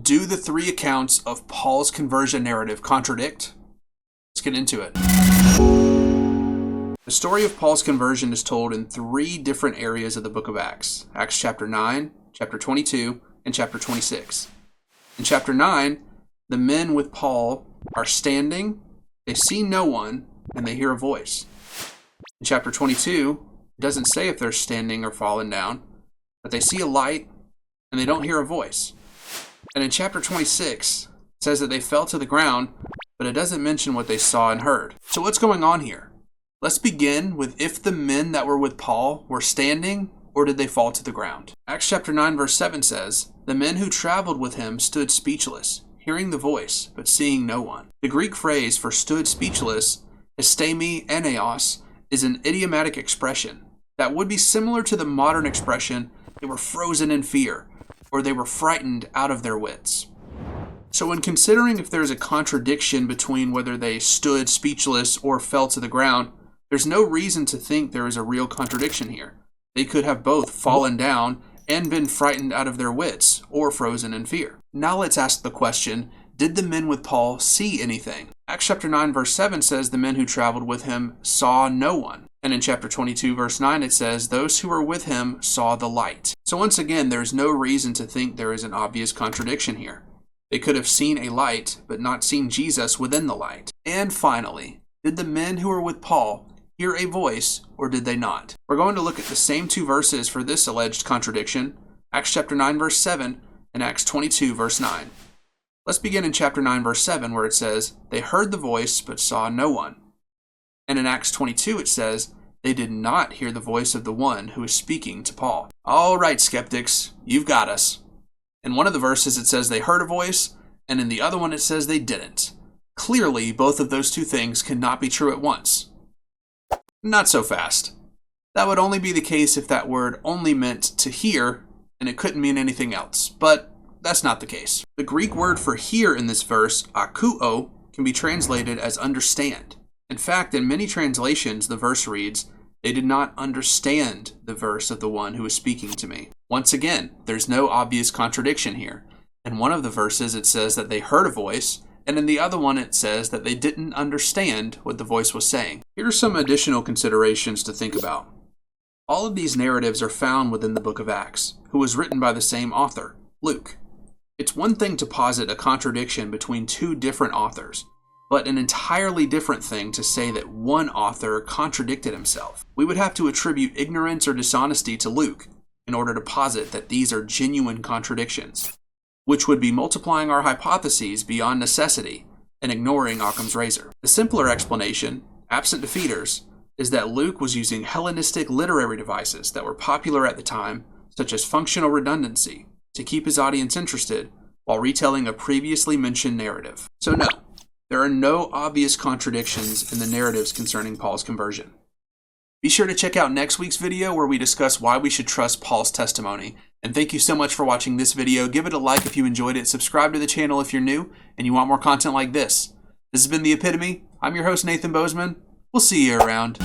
Do the three accounts of Paul's conversion narrative contradict? Let's get into it. The story of Paul's conversion is told in three different areas of the book of Acts. Acts chapter 9, chapter 22, and chapter 26. In chapter 9, the men with Paul are standing, they see no one, and they hear a voice. In chapter 22, it doesn't say if they're standing or fallen down, but they see a light, and they don't hear a voice. And in chapter 26, it says that they fell to the ground, but it doesn't mention what they saw and heard. So what's going on here? Let's begin with if the men that were with Paul were standing, or did they fall to the ground? Acts chapter 9 verse 7 says, "The men who traveled with him stood speechless, hearing the voice, but seeing no one." The Greek phrase for stood speechless, episteme eneos, is an idiomatic expression that would be similar to the modern expression, they were frozen in fear, or they were frightened out of their wits. So when considering if there's a contradiction between whether they stood speechless or fell to the ground, there's no reason to think there is a real contradiction here. They could have both fallen down and been frightened out of their wits, or frozen in fear. Now let's ask the question, did the men with Paul see anything? Acts chapter 9 verse 7 says the men who traveled with him saw no one. And in chapter 22 verse 9 it says those who were with him saw the light. So once again, there's no reason to think there is an obvious contradiction here. They could have seen a light, but not seen Jesus within the light. And finally, did the men who were with Paul hear a voice, or did they not? We're going to look at the same two verses for this alleged contradiction, Acts chapter 9 verse 7 and Acts 22 verse 9. Let's begin in chapter 9 verse 7 where it says, "They heard the voice but saw no one." And in Acts 22 it says, "They did not hear the voice of the one who is speaking to Paul." All right, skeptics, you've got us. In one of the verses it says they heard a voice, and in the other one it says they didn't. Clearly, both of those two things cannot be true at once. Not so fast. That would only be the case if that word only meant to hear, and it couldn't mean anything else, but that's not the case. The Greek word for hear in this verse, akouo, can be translated as understand. In fact, in many translations, the verse reads, "They did not understand the verse of the one who is speaking to me." Once again, there's no obvious contradiction here. In one of the verses, it says that they heard a voice, and in the other one, it says that they didn't understand what the voice was saying. Here are some additional considerations to think about. All of these narratives are found within the book of Acts, who was written by the same author, Luke. It's one thing to posit a contradiction between two different authors, but an entirely different thing to say that one author contradicted himself. We would have to attribute ignorance or dishonesty to Luke in order to posit that these are genuine contradictions, which would be multiplying our hypotheses beyond necessity and ignoring Occam's razor. The simpler explanation, absent defeaters, is that Luke was using Hellenistic literary devices that were popular at the time, such as functional redundancy, to keep his audience interested while retelling a previously mentioned narrative. So no, there are no obvious contradictions in the narratives concerning Paul's conversion. Be sure to check out next week's video where we discuss why we should trust Paul's testimony. And thank you so much for watching this video. Give it a like if you enjoyed it. Subscribe to the channel if you're new and you want more content like this. This has been The Epitome. I'm your host, Nathan Bozeman. We'll see you around.